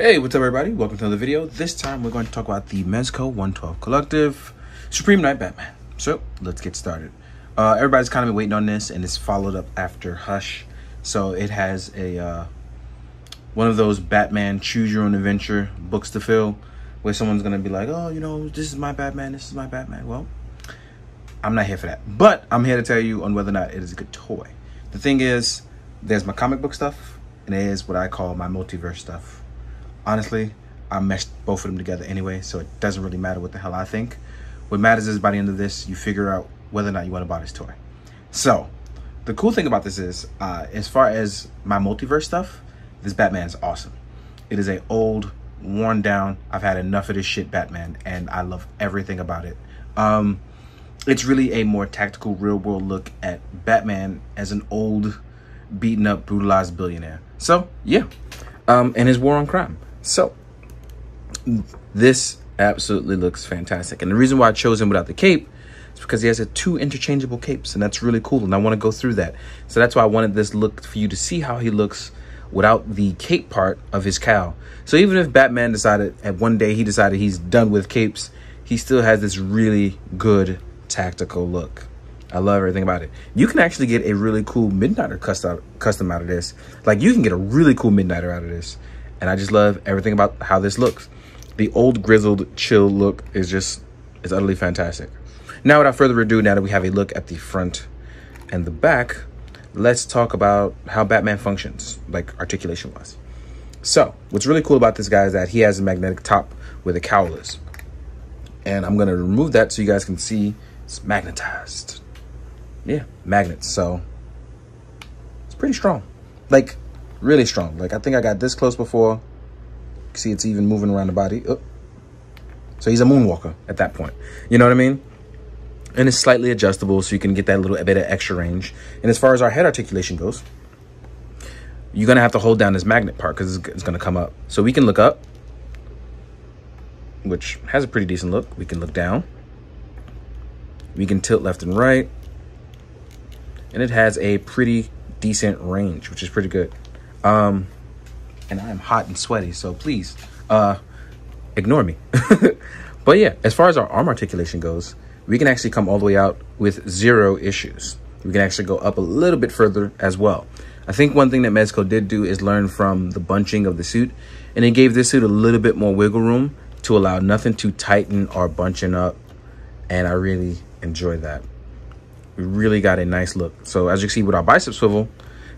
Hey, what's up everybody? Welcome to another video. This time we're going to talk about the Mezco 112 Collective Supreme Night Batman. So let's get started. Everybody's kind of been waiting on this, and it's followed up after Hush. So it has a one of those Batman choose your own adventure books to fill, where someone's gonna be like, oh, you know, this is my Batman, this is my Batman. Well, I'm not here for that, but I'm here to tell you on whether or not it is a good toy. The thing is, there's my comic book stuff, and there's what I call my multiverse stuff. Honestly, I meshed both of them together anyway, so it doesn't really matter what the hell I think. What matters is by the end of this, you figure out whether or not you want to buy this toy. So, the cool thing about this is, as far as my multiverse stuff, this Batman is awesome. It is a old, worn down, I've had enough of this shit Batman, and I love everything about it. It's really a more tactical, real-world look at Batman as an old, beaten up, brutalized billionaire. So, yeah. And his war on crime. So, this absolutely looks fantastic. And the reason why I chose him without the cape is because he has two interchangeable capes, and that's really cool, and I want to go through that. So that's why I wanted this look for you to see how he looks without the cape part of his cowl. So even if Batman decided, at one day he decided he's done with capes, he still has this really good tactical look. I love everything about it. You can actually get a really cool Midnighter custom out of this. Like, you can get a really cool Midnighter out of this. And I just love everything about how this looks. The old grizzled chill look is just, it's utterly fantastic. Now, without further ado, now that we have a look at the front and the back, let's talk about how Batman functions, like articulation wise. So what's really cool about this guy is that he has a magnetic top where the cowl is. And I'm going to remove that so you guys can see it's magnetized. Yeah, magnets. So it's pretty strong, like really strong. Like, I think I got this close before. See, it's even moving around the body. Oh. So he's a moonwalker at that point. You know what I mean? And it's slightly adjustable, so you can get that little bit of extra range. And as far as our head articulation goes, you're gonna have to hold down this magnet part because it's gonna come up. So we can look up, which has a pretty decent look. We can look down. We can tilt left and right. And it has a pretty decent range, which is pretty good. And I'm hot and sweaty, so please ignore me. But yeah, as far as our arm articulation goes, we can actually come all the way out with 0 issues. We can actually go up a little bit further as well. I think one thing that Mezco did do is learn from the bunching of the suit, and it gave this suit a little bit more wiggle room to allow nothing to tighten or bunching up, and I really enjoy that. We really got a nice look. So as you can see with our bicep swivel,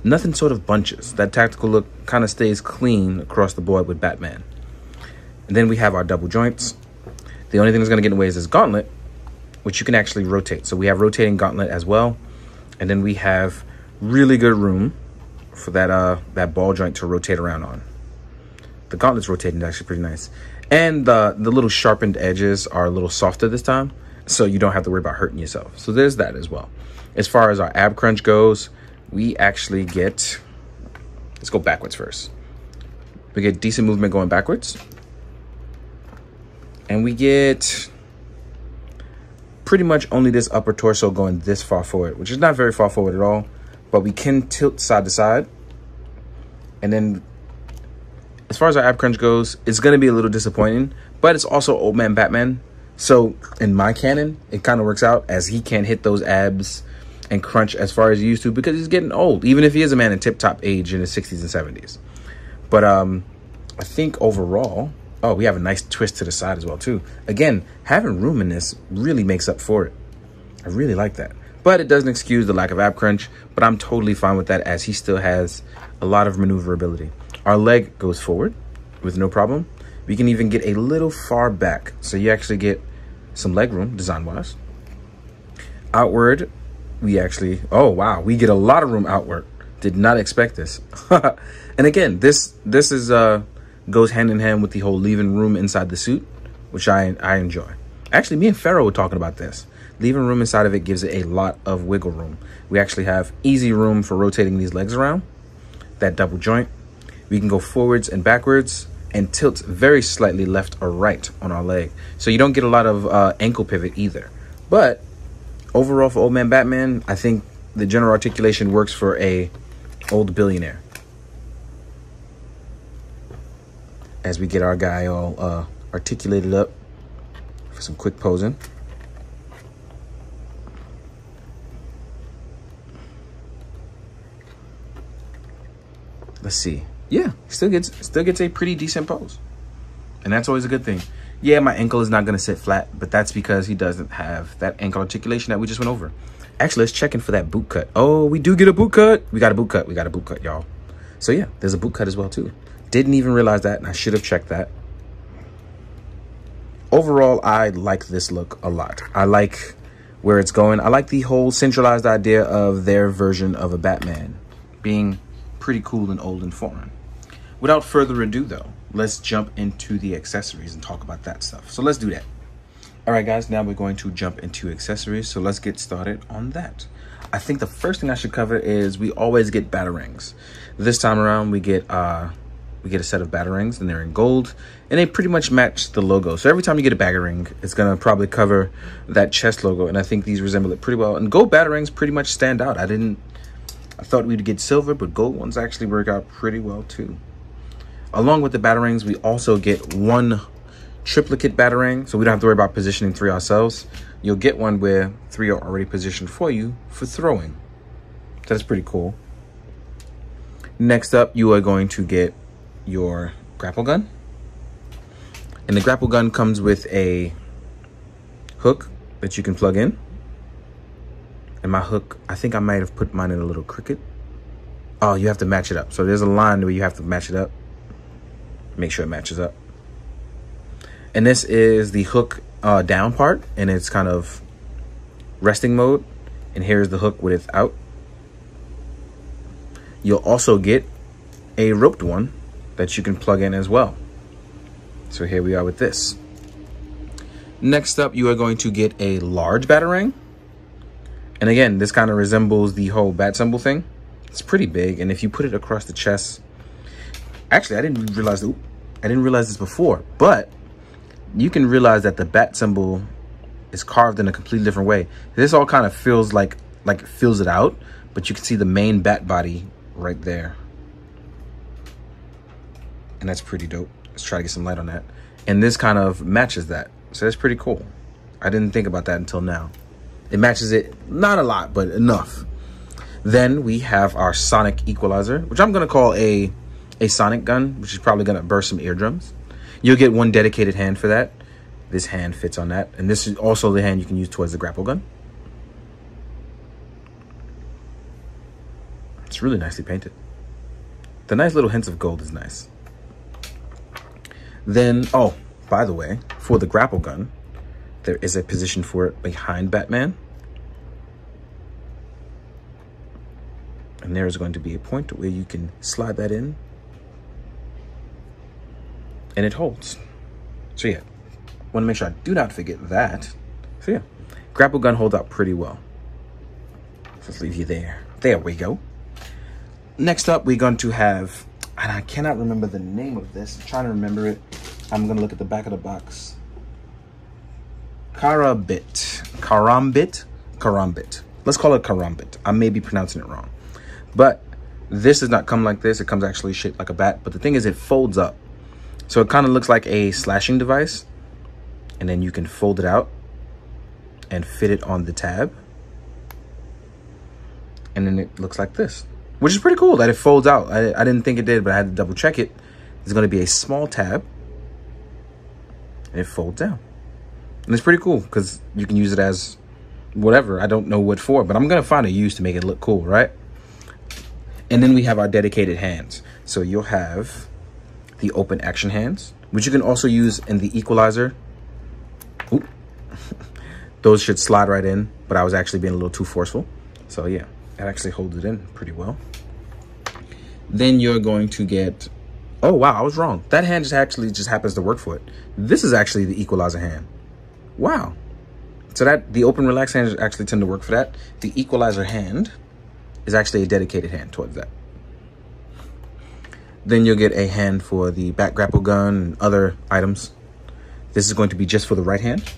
nothing sort of bunches. That tactical look kind of stays clean across the board with Batman. And then we have our double joints. The only thing that's going to get in the way is this gauntlet, which you can actually rotate. So we have rotating gauntlet as well. And then we have really good room for that ball joint to rotate around on. The gauntlet's rotating actually pretty nice. And the little sharpened edges are a little softer this time, so you don't have to worry about hurting yourself. So there's that as well. As far as our ab crunch goes, we actually get, let's go backwards first. We get decent movement going backwards. And we get pretty much only this upper torso going this far forward, which is not very far forward at all, but we can tilt side to side. And then as far as our ab crunch goes, it's going to be a little disappointing, but it's also old man Batman. So in my canon, it kind of works out, as he can't hit those abs and crunch as far as he used to because he's getting old, even if he is a man in tip-top age in his 60s and 70s. But I think overall, oh, we have a nice twist to the side as well too. Again, having room in this really makes up for it. I really like that. But it doesn't excuse the lack of ab crunch, but I'm totally fine with that, as he still has a lot of maneuverability. Our leg goes forward with no problem. We can even get a little far back, so you actually get some leg room design-wise. Outward, we actually, oh wow, we get a lot of room outward. Did not expect this. And again, this is goes hand in hand with the whole leaving room inside the suit, which I enjoy. Actually, me and Pharaoh were talking about this. Leaving room inside of it gives it a lot of wiggle room. We actually have easy room for rotating these legs around. That double joint. We can go forwards and backwards and tilt very slightly left or right on our leg. So you don't get a lot of ankle pivot either. But overall for old man Batman, I think the general articulation works for a old billionaire. as we get our guy all articulated up for some quick posing. Let's see. Yeah, still gets a pretty decent pose. And that's always a good thing. Yeah, my ankle is not going to sit flat, but that's because he doesn't have that ankle articulation that we just went over. Actually, let's check in for that boot cut. Oh, we do get a boot cut. We got a boot cut. We got a boot cut, y'all. So yeah, there's a boot cut as well too. Didn't even realize that, and I should have checked that. Overall, I like this look a lot. I like where it's going. I like the whole centralized idea of their version of a Batman being pretty cool and old and foreign. Without further ado though, let's jump into the accessories and talk about that stuff. So let's do that. All right, guys, now we're going to jump into accessories. So let's get started on that. I think the first thing I should cover is we always get batarangs. This time around, we get a set of batarangs, and they're in gold, and they pretty much match the logo. So every time you get a batarang, it's gonna probably cover that chest logo, and I think these resemble it pretty well. And gold batarangs pretty much stand out. I thought we'd get silver, but gold ones actually work out pretty well too. Along with the batarangs, we also get one triplicate batarang, so we don't have to worry about positioning 3 ourselves. You'll get one where 3 are already positioned for you for throwing. That's pretty cool. Next up, you are going to get your grapple gun. And the grapple gun comes with a hook that you can plug in. And my hook, I think I might have put mine in a little cricket. Oh, you have to match it up. So there's a line where you have to match it up. Make sure it matches up. And this is the hook down part, and it's kind of resting mode. And here's the hook with it out. You'll also get a roped one that you can plug in as well. So here we are with this. Next up, you are going to get a large batarang. And again, this kind of resembles the whole bat symbol thing. It's pretty big, and if you put it across the chest, actually, I didn't realize this before, but you can realize that the bat symbol is carved in a completely different way. This all kind of feels like it fills it out, but you can see the main bat body right there. And that's pretty dope. Let's try to get some light on that. And this kind of matches that. So that's pretty cool. I didn't think about that until now. It matches it, not a lot, but enough. Then we have our sonic equalizer, which I'm going to call a sonic gun, which is probably going to burst some eardrums. You'll get one dedicated hand for that. This hand fits on that. And this is also the hand you can use towards the grapple gun. It's really nicely painted. The nice little hints of gold is nice. Then, oh, by the way, for the grapple gun, there is a position for it behind Batman. And there is going to be a point where you can slide that in. And it holds. So yeah, want to make sure I do not forget that. So yeah, grapple gun holds out pretty well. So let's leave you there. There we go. Next up, we're going to have, and I cannot remember the name of this. I'm trying to remember it. I'm going to look at the back of the box. Karambit. Let's call it Karambit. I may be pronouncing it wrong. But this does not come like this. It comes actually shaped like a bat. But the thing is, it folds up. So it kind of looks like a slashing device. And then you can fold it out and fit it on the tab. And then it looks like this, which is pretty cool that it folds out. I didn't think it did, but I had to double check it. There's going to be a small tab. And it folds down. And it's pretty cool because you can use it as whatever. I don't know what for, but I'm going to find a use to make it look cool, right? And then we have our dedicated hands. So you'll have the open action hands, which you can also use in the equalizer. Oop. Those should slide right in, but I was actually being a little too forceful. So yeah, that actually holds it in pretty well. Then you're going to get, oh wow, I was wrong. That hand just happens to work for it. This is actually the equalizer hand. Wow. So that the open relax hands actually tend to work for that. The equalizer hand is actually a dedicated hand towards that. Then you'll get a hand for the back grapple gun and other items. This is going to be just for the right hand.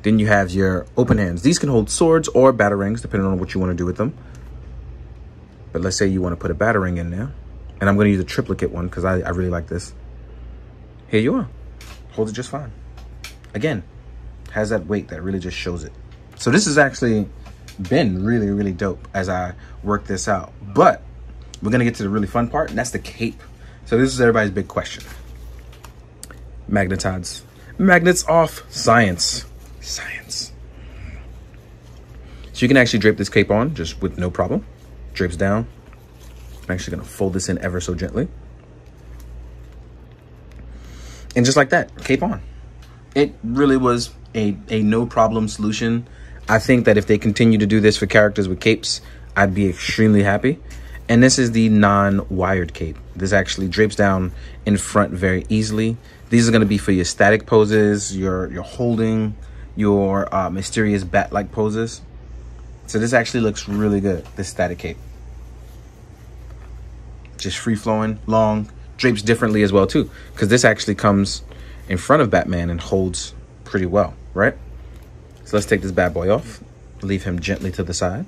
Then you have your open hands. These can hold swords or batarangs, depending on what you want to do with them. But let's say you want to put a batarang in there. And I'm going to use a triplicate one because I really like this. Here you are. Holds it just fine. Again, has that weight that really just shows it. So this has actually been really, really dope as I work this out. But we're going to get to the really fun part, and that's the cape. So this is everybody's big question. Magnetides. Magnets off. Science. Science. So you can actually drape this cape on just with no problem. Drapes down. I'm actually going to fold this in ever so gently. And just like that, cape on. It really was a no problem solution. I think that if they continue to do this for characters with capes, I'd be extremely happy. And this is the non-wired cape. This actually drapes down in front very easily. These are going to be for your static poses, your holding, your mysterious bat-like poses. So this actually looks really good, this static cape. Just free-flowing, long, drapes differently as well too, because this actually comes in front of Batman and holds pretty well, right? So let's take this bad boy off, leave him gently to the side.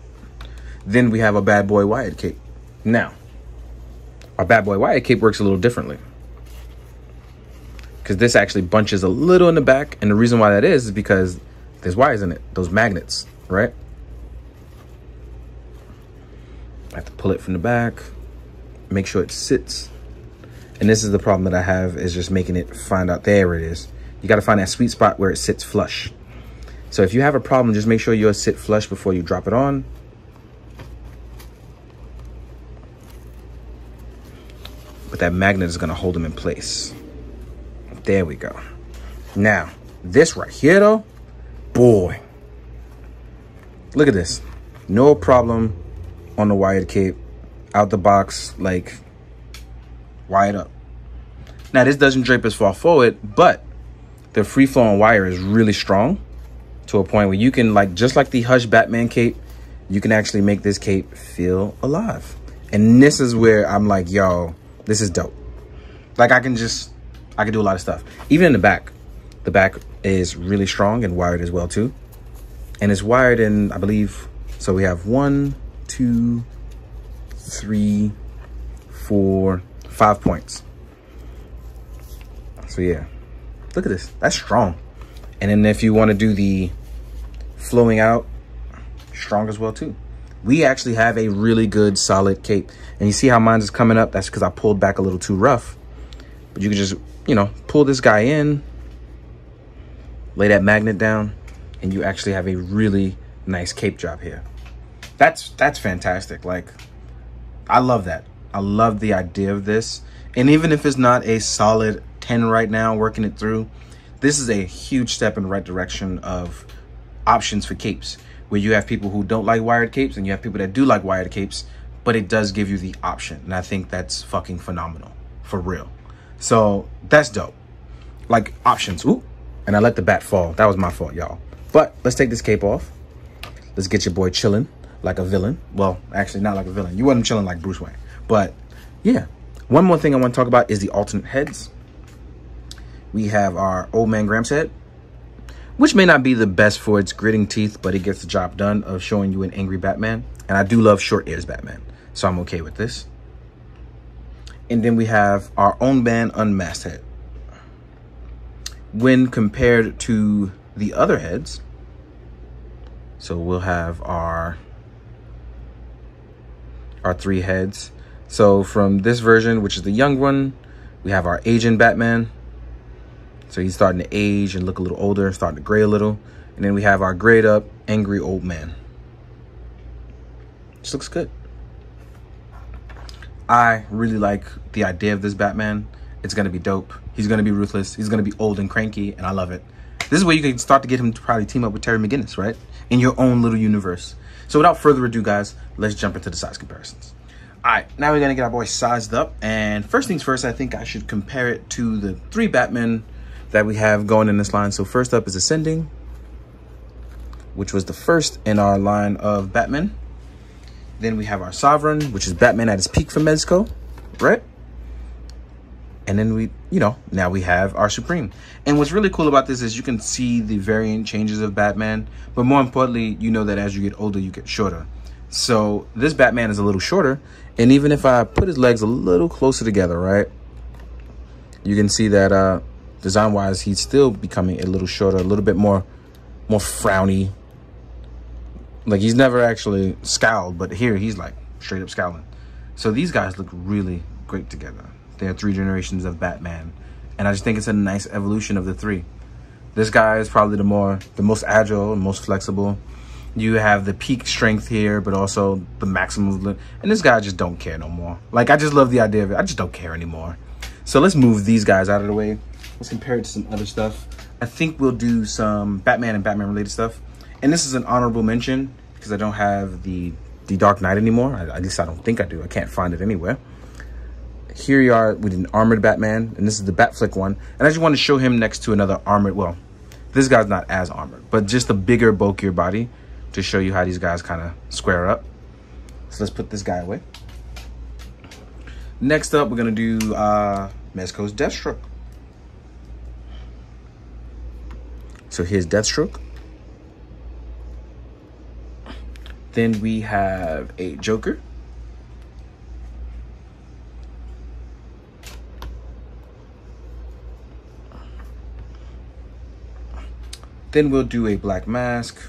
Then we have a bad boy wired cape. Now, our bad boy wired cape works a little differently, because this actually bunches a little in the back, and the reason why that is because there's wires in it, those magnets, right? I have to pull it from the back, make sure it sits. And this is the problem that I have, is just making it find out. There it is. You got to find that sweet spot where it sits flush. So if you have a problem, just make sure yours sit flush before you drop it on. But that magnet is going to hold them in place. There we go. Now, this right here though, boy, look at this. No problem on the wired cape. Out the box, like, wired up. Now, this doesn't drape as far forward, but the free-flowing wire is really strong to a point where you can, like, just like the Hush Batman cape, you can actually make this cape feel alive. And this is where I'm like, yo, this is dope. Like, I can do a lot of stuff. Even in the back is really strong and wired as well too. And it's wired in, I believe, so we have 1, 2, 3, 4, 5 points. So yeah, look at this, that's strong. And then if you want to do the flowing out, strong as well too. We actually have a really good solid cape. And you see how mine is coming up? That's because I pulled back a little too rough. But you can just, you know, pull this guy in, lay that magnet down, and you actually have a really nice cape job here. That's fantastic. Like, I love that. I love the idea of this. And even if it's not a solid 10 right now, working it through, this is a huge step in the right direction of options for capes, where you have people who don't like wired capes and you have people that do like wired capes, but it does give you the option. And I think that's fucking phenomenal, for real. So that's dope. Like, options. Ooh, and I let the bat fall. That was my fault, y'all. But let's take this cape off. Let's get your boy chilling like a villain. Well, actually not like a villain. You wasn't chilling like Bruce Wayne. But yeah, one more thing I want to talk about is the alternate heads. We have our Old Man Gramps head, which may not be the best for its gritting teeth, but it gets the job done of showing you an angry Batman. And I do love short ears Batman, so I'm okay with this. And then we have our Own Man Unmasked head. When compared to the other heads, so we'll have our 3 heads. So from this version, which is the young one, we have our aging Batman. So he's starting to age and look a little older, starting to gray a little. And then we have our grayed up, angry old man. This looks good. I really like the idea of this Batman. It's going to be dope. He's going to be ruthless. He's going to be old and cranky, and I love it. This is where you can start to get him to probably team up with Terry McGinnis, right? In your own little universe. So without further ado, guys, let's jump into the size comparisons. All right, now we're going to get our boy sized up. And first things first, I think I should compare it to the 3 Batmen that we have going in this line. So first up is Ascending, which was the first in our line of Batman. Then we have our Sovereign, which is Batman at his peak for Mezco, right? And then we, you know, now we have our Supreme. And what's really cool about this is you can see the variant changes of Batman, but more importantly, you know that as you get older, you get shorter. So this Batman is a little shorter. And even if I put his legs a little closer together, right, you can see that design-wise, he's still becoming a little shorter, a little bit more frowny. Like, he's never actually scowled, but here he's like straight up scowling. So these guys look really great together. They are 3 generations of Batman, and I just think it's a nice evolution of the 3. This guy is probably the most agile and most flexible. You have the peak strength here, but also the maximum. And this guy just don't care no more. Like, I just love the idea of it. I just don't care anymore. So let's move these guys out of the way. Let's compare it to some other stuff. I think we'll do some Batman and Batman related stuff. And this is an honorable mention because I don't have the Dark Knight anymore. At least I don't think I do. I can't find it anywhere. Here you are with an armored Batman, and this is the Batflick one. And I just want to show him next to another armored, well, this guy's not as armored, but just a bigger, bulkier body to show you how these guys kind of square up. So let's put this guy away. Next up, we're going to do Mezco's Deathstroke. So here's Deathstroke. Then we have a Joker. Then we'll do a Black Mask.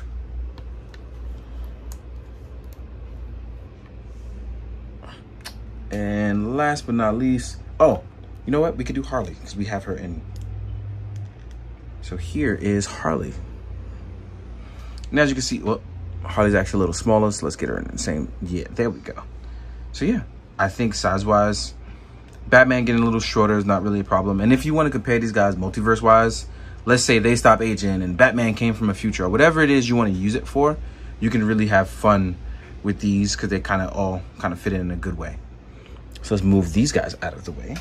And last but not least, oh, you know what? We could do Harley because we have her in. So here is Harley. And as you can see, well, Harley's actually a little smaller, so let's get her in the same. Yeah, there we go. So yeah, I think size-wise, Batman getting a little shorter is not really a problem. And if you want to compare these guys multiverse-wise, let's say they stop aging and Batman came from a future, or whatever it is you want to use it for, you can really have fun with these because they kind of all fit in a good way. So let's move these guys out of the way.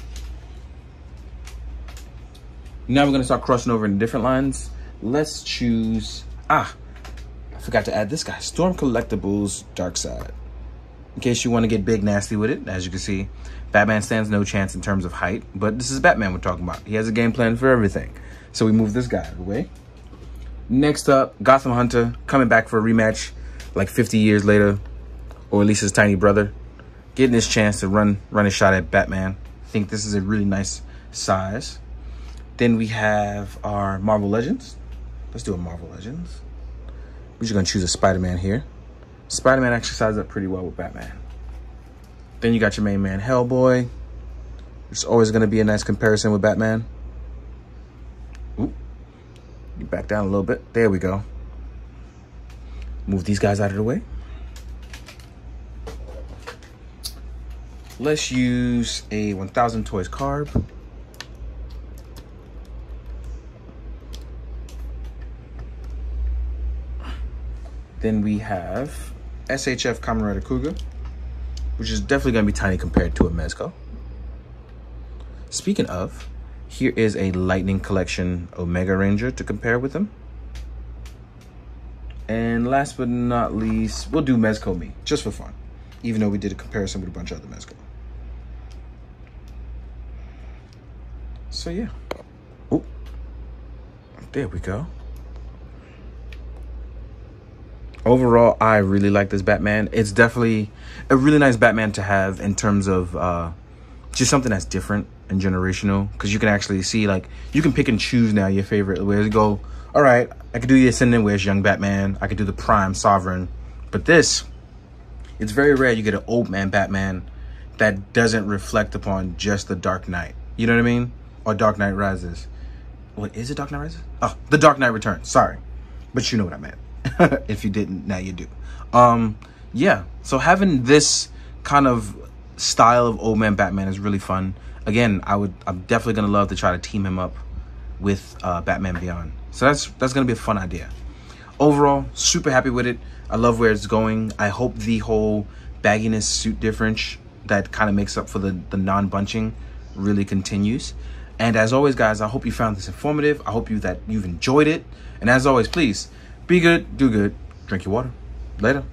Now we're going to start crossing over into different lines. Let's choose, I forgot to add this guy, Storm Collectibles Dark Side. In case you want to get big nasty with it, as you can see, Batman stands no chance in terms of height, but this is Batman we're talking about. He has a game plan for everything. So we move this guy out of the way. Next up, Gotham Hunter, coming back for a rematch like 50 years later, or at least his tiny brother, getting his chance to run a shot at Batman. I think this is a really nice size. Then we have our Marvel Legends. Let's do a Marvel Legends. We're just gonna choose a Spider-Man here. Spider-Man actually sizes up pretty well with Batman. Then you got your main man, Hellboy. It's always gonna be a nice comparison with Batman. Oop. You back down a little bit. There we go. Move these guys out of the way. Let's use a 1000 Toyz carb. Then we have SHF Kamen Rider Cougar, which is definitely going to be tiny compared to a Mezco. Speaking of, here is a Lightning Collection Omega Ranger to compare with him. And last but not least, we'll do Mezco Me, just for fun, even though we did a comparison with a bunch of other Mezco. So yeah. Oh, there we go. Overall, I really like this Batman. It's definitely a really nice Batman to have in terms of just something that's different and generational. Because you can actually see, like, you can pick and choose now your favorite. Where you go, all right, I could do the Ascendant, where's Young Batman. I could do the Prime Sovereign. But this, it's very rare you get an old man Batman that doesn't reflect upon just the Dark Knight. You know what I mean? Or Dark Knight Rises. What is it, Dark Knight Rises? Oh, The Dark Knight Returns. Sorry. But you know what I meant. If you didn't, now you do. Yeah, so having this kind of style of old man Batman is really fun. Again, I'm definitely gonna love to try to team him up with Batman Beyond. So that's gonna be a fun idea. Overall, super happy with it. I love where it's going. I hope the whole bagginess suit difference that kind of makes up for the non-bunching really continues. And as always, guys, I hope you found this informative. I hope that you've enjoyed it. And as always, please be good, do good, drink your water. Later.